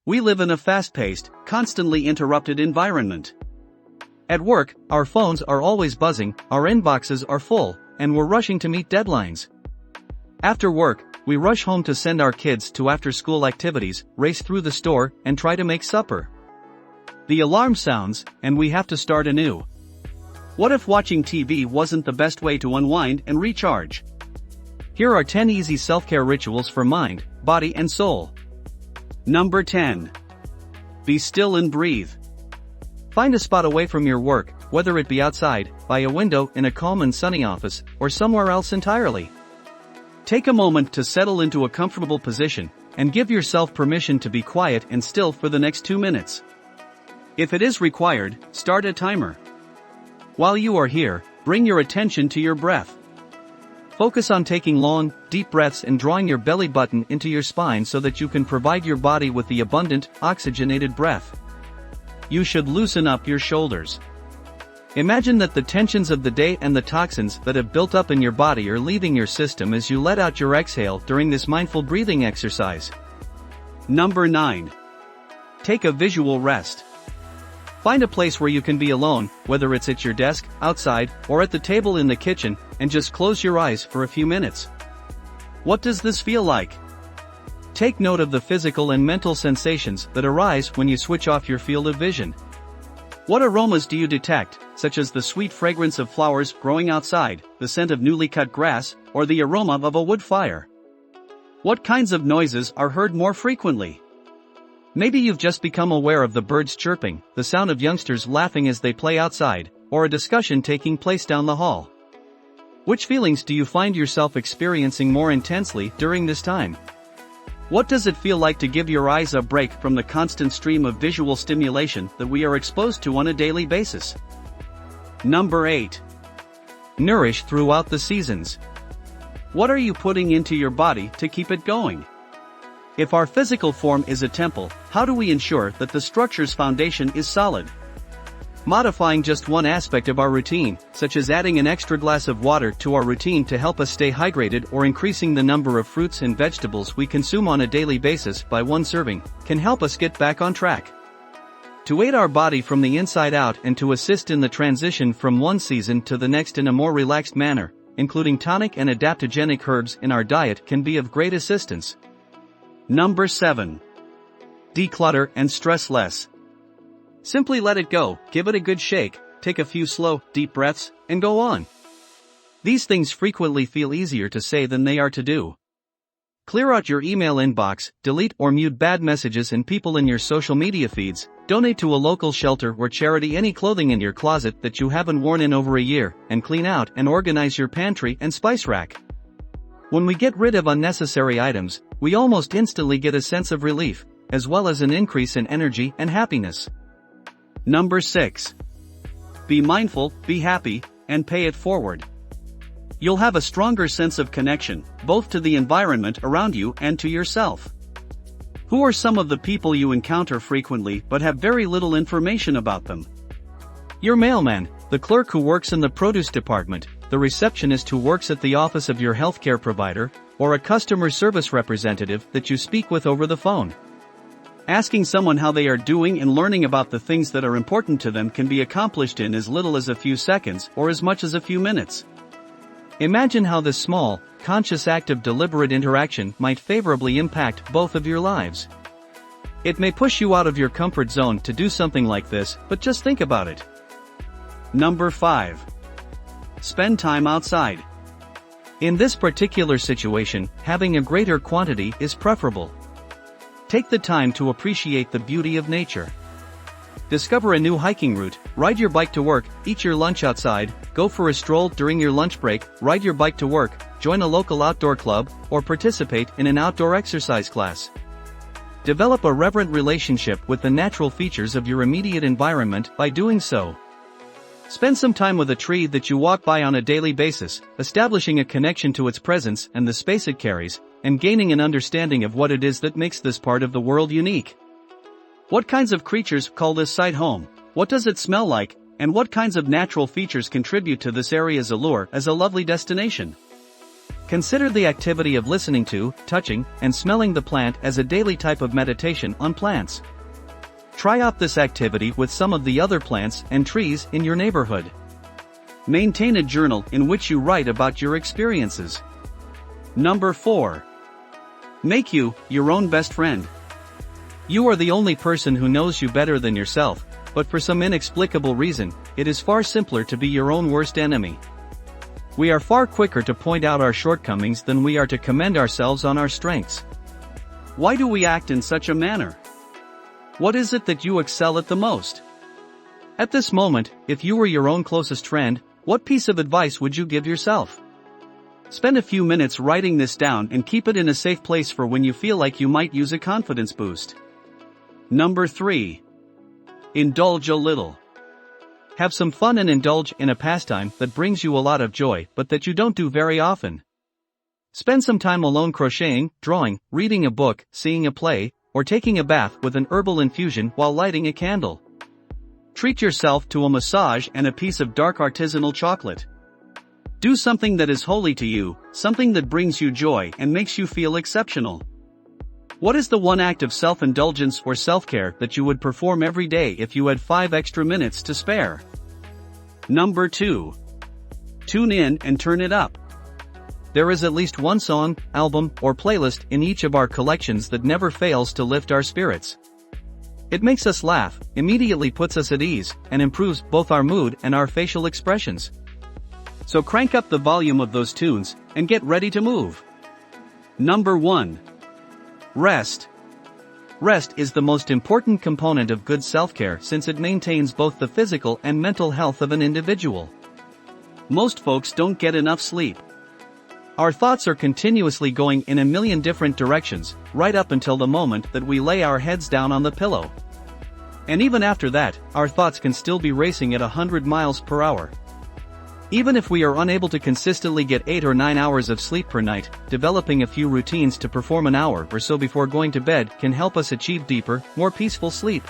We live in a fast-paced, constantly interrupted environment. At work, our phones are always buzzing, our inboxes are full, and we're rushing to meet deadlines. After work, we rush home to send our kids to after-school activities, race through the store, and try to make supper. The alarm sounds, and we have to start anew. What if watching TV wasn't the best way to unwind and recharge? Here are 10 easy self-care rituals for mind, body and soul. Number 10. Be still and breathe. Find a spot away from your work, whether it be outside, by a window in a calm and sunny office, or somewhere else entirely. Take a moment to settle into a comfortable position, and give yourself permission to be quiet and still for the next 2 minutes. If it is required, start a timer. While you are here, bring your attention to your breath. Focus on taking long, deep breaths and drawing your belly button into your spine so that you can provide your body with the abundant, oxygenated breath. You should loosen up your shoulders. Imagine that the tensions of the day and the toxins that have built up in your body are leaving your system as you let out your exhale during this mindful breathing exercise. Number 9. Take a visual rest. Find a place where you can be alone, whether it's at your desk, outside, or at the table in the kitchen, and just close your eyes for a few minutes. What does this feel like? Take note of the physical and mental sensations that arise when you switch off your field of vision. What aromas do you detect, such as the sweet fragrance of flowers growing outside, the scent of newly cut grass, or the aroma of a wood fire? What kinds of noises are heard more frequently? Maybe you've just become aware of the birds chirping, the sound of youngsters laughing as they play outside, or a discussion taking place down the hall. Which feelings do you find yourself experiencing more intensely during this time? What does it feel like to give your eyes a break from the constant stream of visual stimulation that we are exposed to on a daily basis? Number 8. Nourish throughout the seasons. What are you putting into your body to keep it going? If our physical form is a temple, how do we ensure that the structure's foundation is solid? Modifying just one aspect of our routine, such as adding an extra glass of water to our routine to help us stay hydrated or increasing the number of fruits and vegetables we consume on a daily basis by one serving, can help us get back on track. To aid our body from the inside out and to assist in the transition from one season to the next in a more relaxed manner, including tonic and adaptogenic herbs in our diet can be of great assistance. Number 7. Declutter and stress less. Simply let it go, give it a good shake, take a few slow, deep breaths, and go on. These things frequently feel easier to say than they are to do. Clear out your email inbox, delete or mute bad messages and people in your social media feeds, donate to a local shelter or charity any clothing in your closet that you haven't worn in over a year, and clean out and organize your pantry and spice rack. When we get rid of unnecessary items, we almost instantly get a sense of relief, as well as an increase in energy and happiness. Number 6. Be mindful, be happy, and pay it forward. You'll have a stronger sense of connection, both to the environment around you and to yourself. Who are some of the people you encounter frequently but have very little information about them? Your mailman, the clerk who works in the produce department, the receptionist who works at the office of your healthcare provider, or a customer service representative that you speak with over the phone. Asking someone how they are doing and learning about the things that are important to them can be accomplished in as little as a few seconds or as much as a few minutes. Imagine how this small, conscious act of deliberate interaction might favorably impact both of your lives. It may push you out of your comfort zone to do something like this, but just think about it. Number 5. Spend time outside. In this particular situation, having a greater quantity is preferable. Take the time to appreciate the beauty of nature. Discover a new hiking route, ride your bike to work, eat your lunch outside, go for a stroll during your lunch break, ride your bike to work, join a local outdoor club, or participate in an outdoor exercise class. Develop a reverent relationship with the natural features of your immediate environment by doing so. Spend some time with a tree that you walk by on a daily basis, establishing a connection to its presence and the space it carries, and gaining an understanding of what it is that makes this part of the world unique. What kinds of creatures call this site home? What does it smell like? And what kinds of natural features contribute to this area's allure as a lovely destination? Consider the activity of listening to, touching, and smelling the plant as a daily type of meditation on plants. Try out this activity with some of the other plants and trees in your neighborhood. Maintain a journal in which you write about your experiences. Number 4. Make you your own best friend. You are the only person who knows you better than yourself, but for some inexplicable reason, it is far simpler to be your own worst enemy. We are far quicker to point out our shortcomings than we are to commend ourselves on our strengths. Why do we act in such a manner? What is it that you excel at the most? At this moment, if you were your own closest friend, what piece of advice would you give yourself? Spend a few minutes writing this down and keep it in a safe place for when you feel like you might use a confidence boost. Number 3. Indulge a little. Have some fun and indulge in a pastime that brings you a lot of joy but that you don't do very often. Spend some time alone crocheting, drawing, reading a book, seeing a play, or taking a bath with an herbal infusion while lighting a candle. Treat yourself to a massage and a piece of dark artisanal chocolate. Do something that is holy to you, something that brings you joy and makes you feel exceptional. What is the one act of self-indulgence or self-care that you would perform every day if you had 5 extra minutes to spare? Number 2. Tune in and turn it up. There is at least one song, album, or playlist in each of our collections that never fails to lift our spirits. It makes us laugh, immediately puts us at ease, and improves both our mood and our facial expressions. So crank up the volume of those tunes, and get ready to move. Number 1. Rest. Rest is the most important component of good self-care since it maintains both the physical and mental health of an individual. Most folks don't get enough sleep. Our thoughts are continuously going in a million different directions, right up until the moment that we lay our heads down on the pillow. And even after that, our thoughts can still be racing at 100 miles per hour. Even if we are unable to consistently get 8 or 9 hours of sleep per night, developing a few routines to perform an hour or so before going to bed can help us achieve deeper, more peaceful sleep.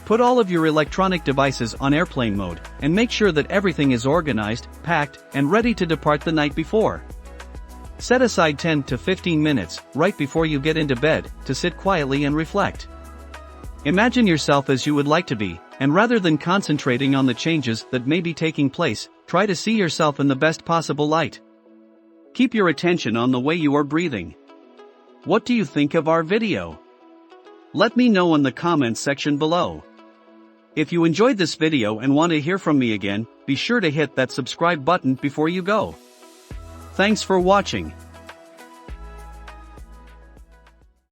Put all of your electronic devices on airplane mode, and make sure that everything is organized, packed, and ready to depart the night before. Set aside 10 to 15 minutes, right before you get into bed, to sit quietly and reflect. Imagine yourself as you would like to be, and rather than concentrating on the changes that may be taking place, try to see yourself in the best possible light. Keep your attention on the way you are breathing. What do you think of our video? Let me know in the comments section below. If you enjoyed this video and want to hear from me again, be sure to hit that subscribe button before you go. Thanks for watching.